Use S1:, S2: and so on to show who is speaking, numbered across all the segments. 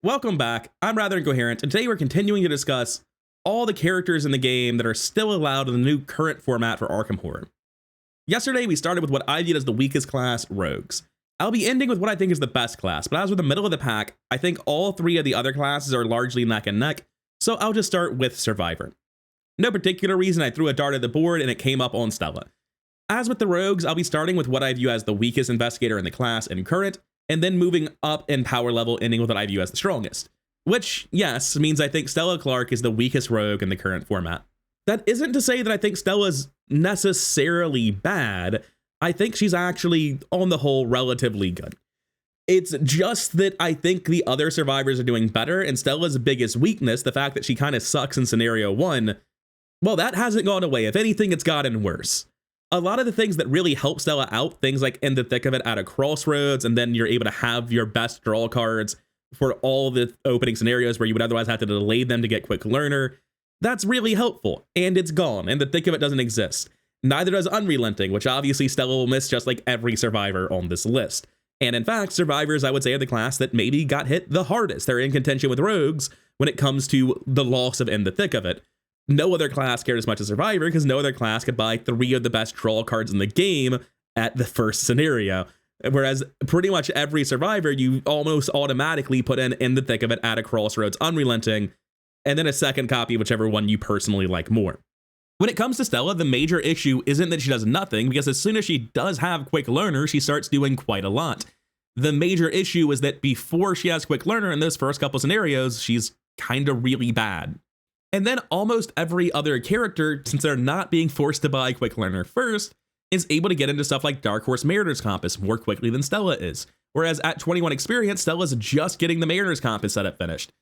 S1: Welcome back, I'm Rather Incoherent, and today we're continuing to discuss all the characters in the game that are still allowed in the new current format for Arkham Horror. Yesterday we started with what I viewed as the weakest class, Rogues. I'll be ending with what I think is the best class, but as we're the middle of the pack, I think all three of the other classes are largely neck and neck, so I'll just start with Survivor. No particular reason, I threw a dart at the board and it came up on Stella. As with the Rogues, I'll be starting with what I view as the weakest investigator in the class in current, and then moving up in power level, ending with what I view as the strongest. Which, yes, means I think Stella Clark is the weakest rogue in the current format. That isn't to say that I think Stella's necessarily bad. I think she's actually, on the whole, relatively good. It's just that I think the other survivors are doing better, and Stella's biggest weakness, the fact that she kind of sucks in scenario 1, well, that hasn't gone away. If anything, it's gotten worse. A lot of the things that really help Stella out, things like in the thick of it at a crossroads, and then you're able to have your best draw cards for all the opening scenarios where you would otherwise have to delay them to get quick learner, that's really helpful, and it's gone, and the thick of it doesn't exist. Neither does Unrelenting, which obviously Stella will miss just like every survivor on this list. And in fact, survivors, I would say, are the class that maybe got hit the hardest. They're in contention with Rogues when it comes to the loss of in the thick of it. No other class cared as much as Survivor because no other class could buy 3 of the best draw cards in the game at the first scenario. Whereas pretty much every Survivor, you almost automatically put in the thick of it at a crossroads, Unrelenting, and then a second copy, whichever one you personally like more. When it comes to Stella, the major issue isn't that she does nothing, because as soon as she does have Quick Learner, she starts doing quite a lot. The major issue is that before she has Quick Learner in those first couple scenarios, she's kind of really bad. And then almost every other character, since they're not being forced to buy Quick Learner first, is able to get into stuff like Dark Horse Mariner's Compass more quickly than Stella is. Whereas at 21 experience, Stella's just getting the Mariner's Compass setup finished.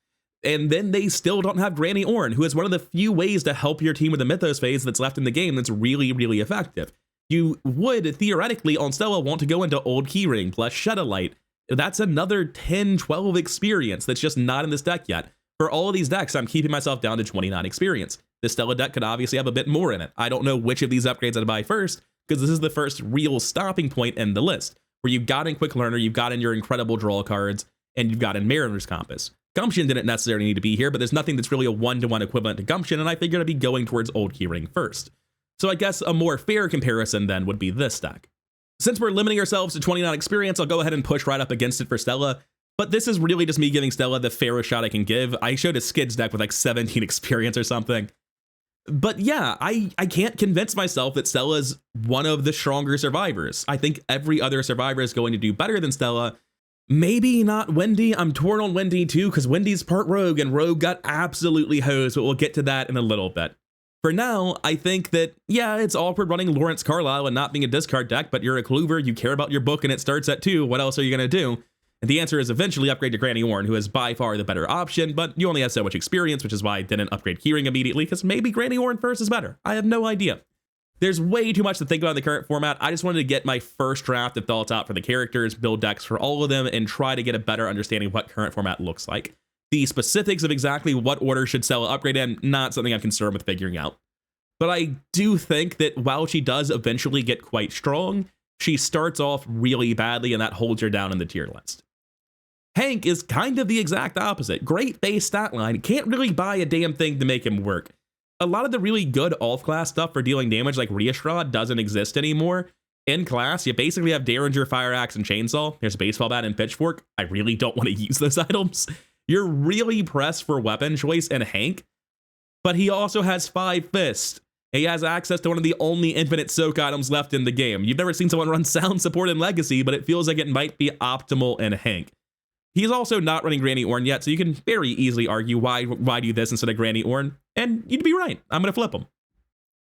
S1: And then they still don't have Granny Orn, who is one of the few ways to help your team with the Mythos phase that's left in the game that's really, really effective. You would, theoretically, on Stella, want to go into Old Keyring plus Shed a Light. That's another 10, 12 experience that's just not in this deck yet. For all of these decks, I'm keeping myself down to 29 experience. The Stella deck could obviously have a bit more in it. I don't know which of these upgrades I'd buy first, because this is the first real stopping point in the list, where you've got in Quick Learner, you've got in your incredible draw cards, and you've got in Mariner's Compass. Gumption didn't necessarily need to be here, but there's nothing that's really a one-to-one equivalent to Gumption, and I figured I'd be going towards Old Keyring first. So I guess a more fair comparison then would be this deck. Since we're limiting ourselves to 29 experience, I'll go ahead and push right up against it for Stella. But this is really just me giving Stella the fairest shot I can give. I showed a Skids deck with like 17 experience or something. But yeah, I can't convince myself that Stella's one of the stronger survivors. I think every other survivor is going to do better than Stella. Maybe not Wendy. I'm torn on Wendy too, because Wendy's part Rogue, and Rogue got absolutely hosed, but we'll get to that in a little bit. For now, I think that, yeah, it's awkward running Lawrence Carlisle and not being a discard deck, but you're a Clover, you care about your book, and it starts at 2. What else are you going to do? And the answer is eventually upgrade to Granny Orn, who is by far the better option, but you only have so much experience, which is why I didn't upgrade Keyring immediately, because maybe Granny Orn first is better. I have no idea. There's way too much to think about in the current format. I just wanted to get my first draft of thoughts out for the characters, build decks for all of them, and try to get a better understanding of what current format looks like. The specifics of exactly what order should Stella upgrade in, not something I'm concerned with figuring out. But I do think that while she does eventually get quite strong, she starts off really badly, and that holds her down in the tier list. Hank is kind of the exact opposite. Great base stat line, can't really buy a damn thing to make him work. A lot of the really good off-class stuff for dealing damage like Reastrad doesn't exist anymore. In class, you basically have Derringer, Fire Axe, and Chainsaw. There's Baseball Bat and Pitchfork. I really don't want to use those items. You're really pressed for weapon choice in Hank, but he also has 5 Fists. He has access to one of the only infinite soak items left in the game. You've never seen someone run sound support in Legacy, but it feels like it might be optimal in Hank. He's also not running Granny Orn yet, so you can very easily argue why do this instead of Granny Orn, and you'd be right. I'm going to flip him.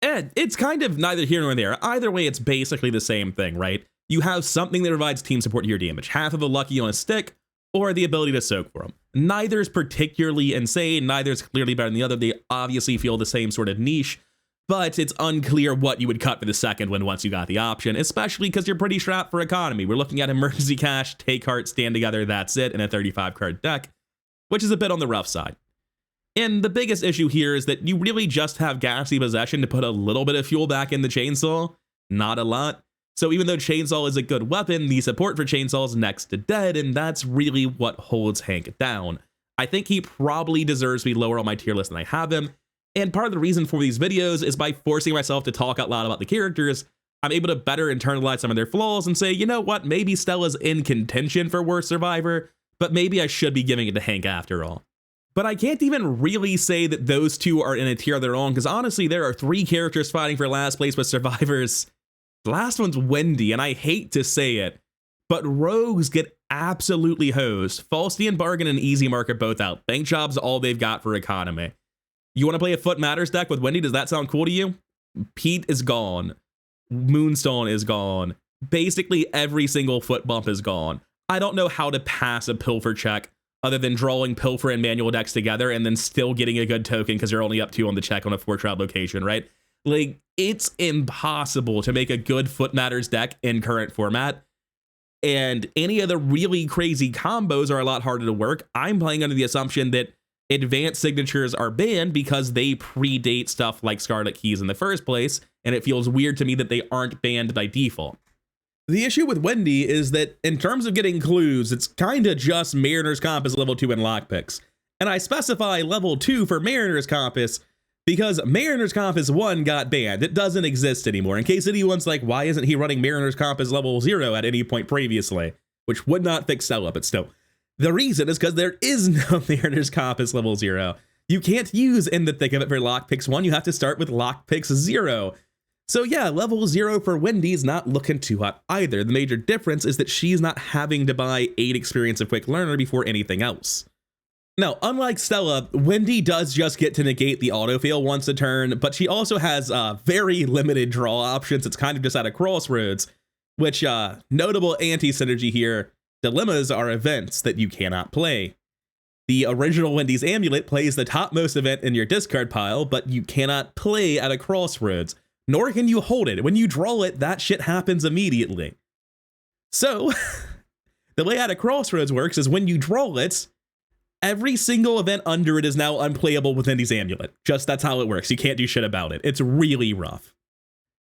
S1: And it's kind of neither here nor there. Either way, it's basically the same thing, right? You have something that provides team support to your damage, half of a lucky on a stick, or the ability to soak for him. Neither is particularly insane, neither is clearly better than the other. They obviously feel the same sort of niche, but it's unclear what you would cut for the second one once you got the option, especially because you're pretty strapped for economy. We're looking at Emergency Cash, Take Heart, Stand Together, that's it, in a 35-card deck, which is a bit on the rough side. And the biggest issue here is that you really just have Gassy Possession to put a little bit of fuel back in the Chainsaw, not a lot. So even though Chainsaw is a good weapon, the support for Chainsaw is next to dead, and that's really what holds Hank down. I think he probably deserves to be lower on my tier list than I have him. And part of the reason for these videos is by forcing myself to talk out loud about the characters, I'm able to better internalize some of their flaws and say, you know what, maybe Stella's in contention for worst survivor, but maybe I should be giving it to Hank after all. But I can't even really say that those two are in a tier of their own, because honestly, there are 3 characters fighting for last place with survivors. The last one's Wendy, and I hate to say it, but rogues get absolutely hosed. Falstey Bargain and Easy Mark are both out. Bank Job's all they've got for economy. You want to play a Foot Matters deck with Wendy? Does that sound cool to you? Pete is gone. Moonstone is gone. Basically every single foot bump is gone. I don't know how to pass a Pilfer check other than drawing Pilfer and manual decks together and then still getting a good token because you're only up 2 on the check on a 4-trout location, right? Like, it's impossible to make a good Foot Matters deck in current format. And any of the really crazy combos are a lot harder to work. I'm playing under the assumption that advanced signatures are banned because they predate stuff like Scarlet Keys in the first place, and it feels weird to me that they aren't banned by default. The issue with Wendy is that in terms of getting clues, it's kind of just Mariner's Compass level 2 and lockpicks. And I specify level 2 for Mariner's Compass because Mariner's Compass 1 got banned. It doesn't exist anymore. In case anyone's like, why isn't he running Mariner's Compass level 0 at any point previously? Which would not fix Stella, but still. The reason is because there is no Mariner's Compass level 0. You can't use In the Thick of It for lockpicks 1. You have to start with lockpicks 0. So yeah, level 0 for Wendy's not looking too hot either. The major difference is that she's not having to buy 8 experience of Quick Learner before anything else. Now, unlike Stella, Wendy does just get to negate the autofail once a turn, but she also has very limited draw options. It's kind of just at a crossroads, which notable anti-synergy here, dilemmas are events that you cannot play. The original Wendy's Amulet plays the topmost event in your discard pile, but you cannot play at a crossroads, nor can you hold it. When you draw it, that shit happens immediately. So, the way at a crossroads works is when you draw it, every single event under it is now unplayable with Wendy's Amulet. Just that's how it works. You can't do shit about it. It's really rough.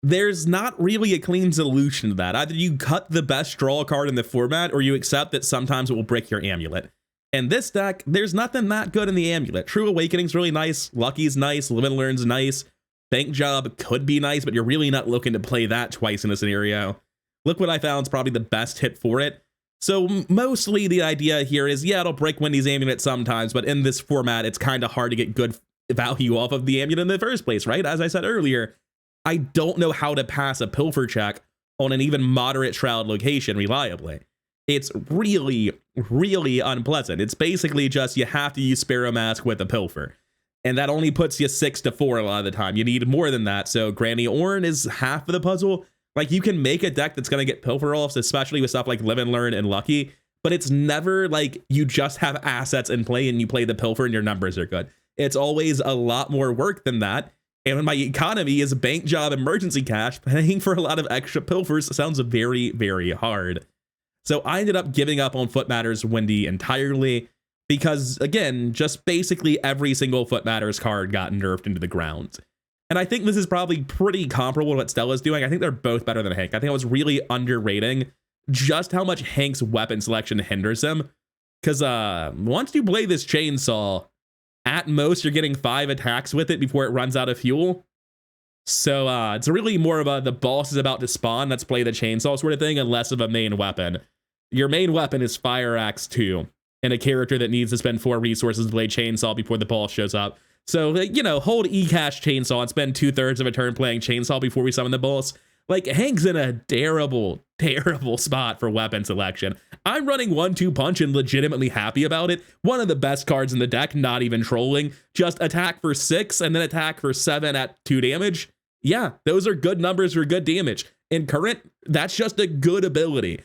S1: There's not really a clean solution to that. Either you cut the best draw card in the format, or you accept that sometimes it will break your Amulet. In this deck, there's nothing that good in the Amulet. True Awakening's really nice, Lucky's nice, Live and Learn's nice, Bank Job could be nice, but you're really not looking to play that twice in a scenario. Look What I Found's probably the best hit for it. So mostly the idea here is, yeah, it'll break Wendy's Amulet sometimes, but in this format, it's kind of hard to get good value off of the Amulet in the first place, right? As I said earlier, I don't know how to pass a Pilfer check on an even moderate Shroud location reliably. It's really, really unpleasant. It's basically just you have to use Sparrow Mask with a Pilfer. And that only puts you 6-4 a lot of the time. You need more than that. So Granny Orn is half of the puzzle. Like, you can make a deck that's going to get Pilfer offs, especially with stuff like Live and Learn and Lucky, but it's never like you just have assets in play and you play the Pilfer and your numbers are good. It's always a lot more work than that. And when my economy is Bank Job emergency cash, paying for a lot of extra Pilfers sounds very, very hard. So I ended up giving up on Foot Matters Wendy entirely because, again, just basically every single Foot Matters card got nerfed into the ground. And I think this is probably pretty comparable to what Stella's doing. I think they're both better than Hank. I think I was really underrating just how much Hank's weapon selection hinders him. Because once you play this chainsaw, at most you're getting 5 attacks with it before it runs out of fuel. So it's really more of a the boss is about to spawn, let's play the chainsaw sort of thing, and less of a main weapon. Your main weapon is Fire Axe 2, and a character that needs to spend 4 resources to play chainsaw before the boss shows up. So, you know, hold E-Cash Chainsaw and spend 2/3 of a turn playing Chainsaw before we summon the boss. Like, Hank's in a terrible, terrible spot for weapon selection. I'm running 1-2 Punch and legitimately happy about it. One of the best cards in the deck, not even trolling. Just attack for 6 and then attack for 7 at 2 damage. Yeah, those are good numbers for good damage. In current, that's just a good ability.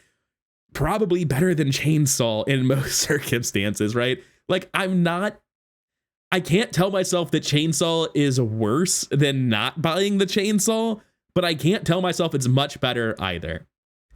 S1: Probably better than Chainsaw in most circumstances, right? Like, I can't tell myself that Chainsaw is worse than not buying the Chainsaw, but I can't tell myself it's much better either.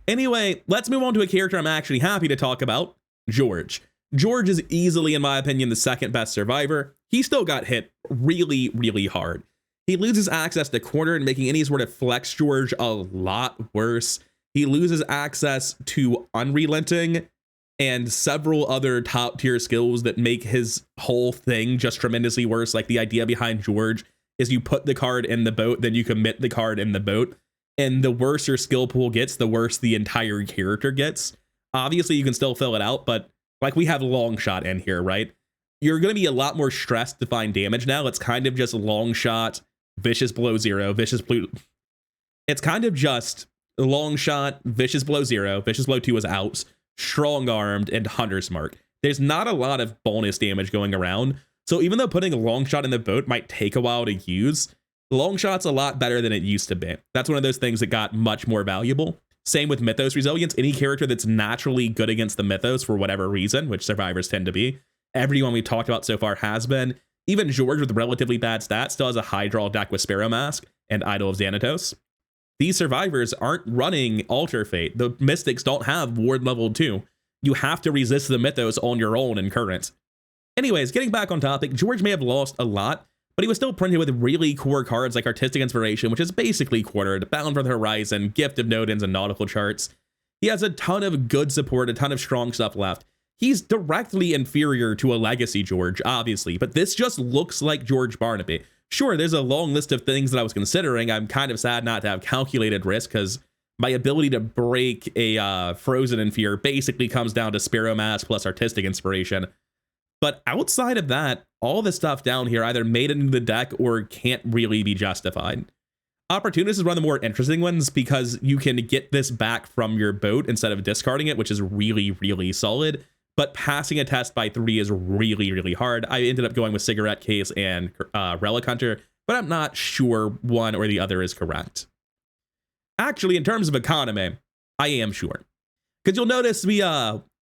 S1: Anyway, let's move on to a character I'm actually happy to talk about, George. George is easily, in my opinion, the second best survivor. He still got hit really, really hard. He loses access to corner and making any sort of flex George a lot worse. He loses access to unrelenting, and several other top tier skills that make his whole thing just tremendously worse. Like the idea behind George is you put the card in the boat, then you commit the card in the boat. And the worse your skill pool gets, the worse the entire character gets. Obviously, you can still fill it out, but like we have long shot in here, right? You're going to be a lot more stressed to find damage now. It's kind of just long shot, vicious below 0, vicious blue. It's kind of just long shot, vicious below 0, vicious below 2 is outs, strong armed, and hunter's mark. There's not a lot of bonus damage going around. So even though putting a long shot in the boat might take a while to use, long shot's a lot better than it used to be. That's one of those things that got much more valuable. Same with Mythos Resilience. Any character that's naturally good against the Mythos for whatever reason, which survivors tend to be, everyone we've talked about so far has been. Even George with relatively bad stats still has a high draw deck with Sparrow Mask and Idol of Xanatos. These survivors aren't running Alter Fate. The Mystics don't have Ward level 2. You have to resist the Mythos on your own in Current. Anyways, getting back on topic, George may have lost a lot, but he was still printed with really core cards like Artistic Inspiration, which is basically quartered, Bound for the Horizon, Gift of Nodens, and Nautical Charts. He has a ton of good support, a ton of strong stuff left. He's directly inferior to a Legacy George, obviously, but this just looks like George Barnaby. Sure, there's a long list of things that I was considering. I'm kind of sad not to have calculated risk, because my ability to break a Frozen in Fear basically comes down to Sparrow Mask plus Artistic Inspiration. But outside of that, all the stuff down here either made it into the deck or can't really be justified. Opportunist is one of the more interesting ones because you can get this back from your boat instead of discarding it, which is really, really solid. But passing a test by 3 is really, really hard. I ended up going with Cigarette Case and Relic Hunter, but I'm not sure one or the other is correct. Actually, in terms of economy, I am sure. Because you'll notice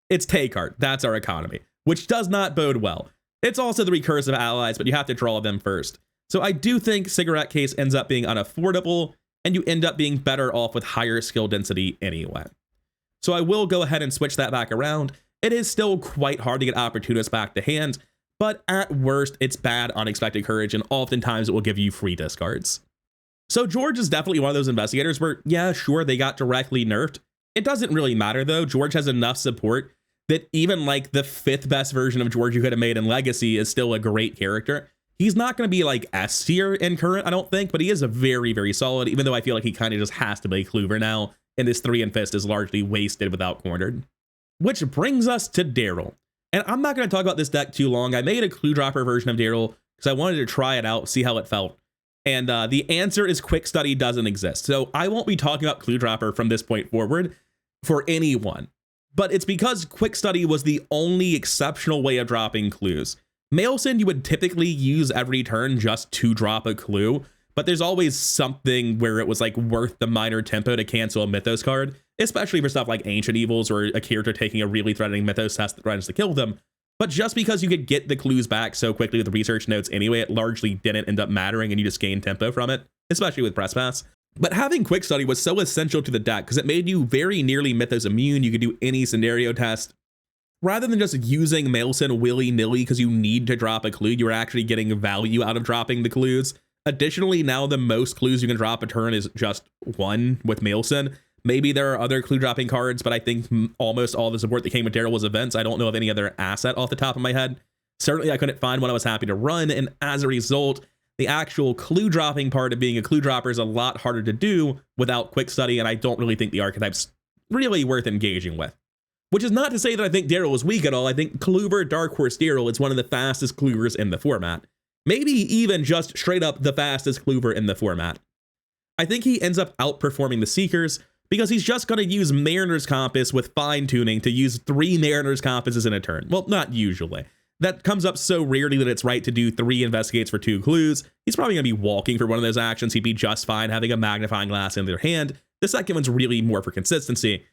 S1: it's take art. That's our economy, which does not bode well. It's also the recursive allies, but you have to draw them first. So I do think Cigarette Case ends up being unaffordable, and you end up being better off with higher skill density anyway. So I will go ahead and switch that back around. It is still quite hard to get Opportunist back to hand, but at worst, it's bad Unexpected Courage, and oftentimes it will give you free discards. So George is definitely one of those investigators where, yeah, sure, they got directly nerfed. It doesn't really matter, though. George has enough support that even like the 5th best version of George you could have made in Legacy is still a great character. He's not going to be like S tier in Current, I don't think, but he is a very, very solid, even though I feel like he kind of just has to play Kluver now, and this 3 and Fist is largely wasted without Cornered. Which brings us to Daryl. And I'm not going to talk about this deck too long. I made a Clue Dropper version of Daryl because I wanted to try it out, see how it felt. And the answer is Quick Study doesn't exist. So I won't be talking about Clue Dropper from this point forward for anyone. But it's because Quick Study was the only exceptional way of dropping clues. Maelson you would typically use every turn just to drop a clue, but there's always something where it was like worth the minor tempo to cancel a Mythos card, especially for stuff like Ancient Evils or a character taking a really threatening Mythos test that threatens to kill them. But just because you could get the clues back so quickly with the research notes anyway, it largely didn't end up mattering and you just gained tempo from it, especially with Press Pass. But having Quick Study was so essential to the deck because it made you very nearly Mythos immune. You could do any scenario test. Rather than just using Maelson willy-nilly because you need to drop a clue, you're actually getting value out of dropping the clues. Additionally, now the most clues you can drop a turn is just 1 with Maelson. Maybe there are other clue dropping cards, but I think almost all the support that came with Daryl was events. I don't know of any other asset off the top of my head. Certainly I couldn't find one I was happy to run, and as a result, the actual clue dropping part of being a clue dropper is a lot harder to do without Quick Study, and I don't really think the archetype's really worth engaging with. Which is not to say that I think Daryl is weak at all. I think Kluver Dark Horse Daryl is one of the fastest Kluvers in the format. Maybe even just straight up the fastest Kluver in the format. I think he ends up outperforming the Seekers because he's just going to use Mariner's Compass with fine-tuning to use 3 Mariner's Compasses in a turn. Well, not usually. That comes up so rarely that it's right to do 3 Investigates for 2 clues. He's probably going to be walking for one of those actions. He'd be just fine having a Magnifying Glass in their hand. The second one's really more for consistency.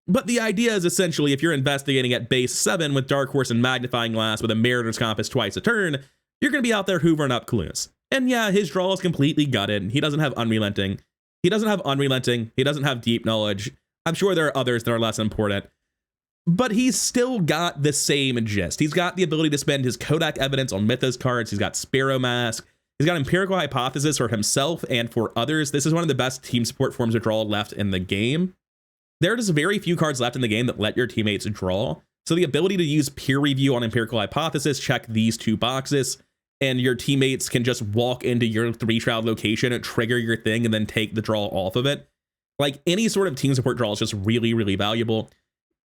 S1: But the idea is essentially if you're investigating at base 7 with Dark Horse and Magnifying Glass with a Mariner's Compass twice a turn, you're going to be out there hoovering up clues. And yeah, his draw is completely gutted. He doesn't have Unrelenting. He doesn't have Deep Knowledge. I'm sure there are others that are less important. But he's still got the same gist. He's got the ability to spend his Kodak Evidence on Mythos cards. He's got Sparrow Mask. He's got Empirical Hypothesis for himself and for others. This is one of the best team support forms of draw left in the game. There are just very few cards left in the game that let your teammates draw. So the ability to use peer review on empirical hypothesis, check these 2 boxes, and your teammates can just walk into your 3-shroud location and trigger your thing and then take the draw off of it. Like, any sort of team support draw is just really, really valuable.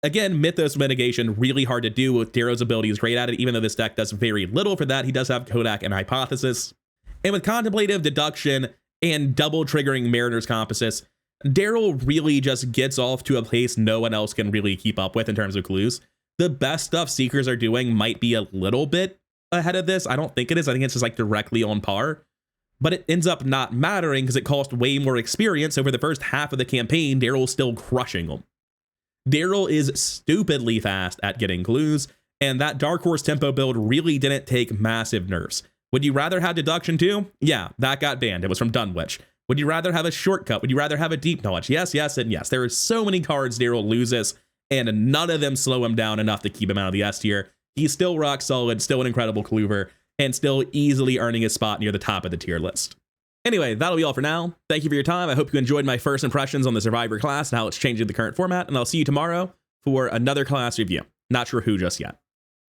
S1: Again, Mythos mitigation, really hard to do. With Daryl's ability is great at it, even though this deck does very little for that. He does have Kodak and Hypothesis. And with Contemplative, Deduction, and double triggering Mariner's Compassus, Daryl really just gets off to a place no one else can really keep up with in terms of clues. The best stuff Seekers are doing might be a little bit ahead of this. I don't think it is. I think it's just like directly on par. But it ends up not mattering because it cost way more experience. Over the first half of the campaign, Daryl's still crushing them. Daryl is stupidly fast at getting clues, and that Dark Horse tempo build really didn't take massive nerfs. Would you rather have Deduction too? Yeah, that got banned. It was from Dunwich. Would you rather have a shortcut? Would you rather have a deep knowledge? Yes, yes, and yes. There are so many cards Daryl loses, and none of them slow him down enough to keep him out of the S tier. He's still rock solid, still an incredible clover, and still easily earning his spot near the top of the tier list. Anyway, that'll be all for now. Thank you for your time. I hope you enjoyed my first impressions on the Survivor class and how it's changing the current format, and I'll see you tomorrow for another class review. Not sure who just yet.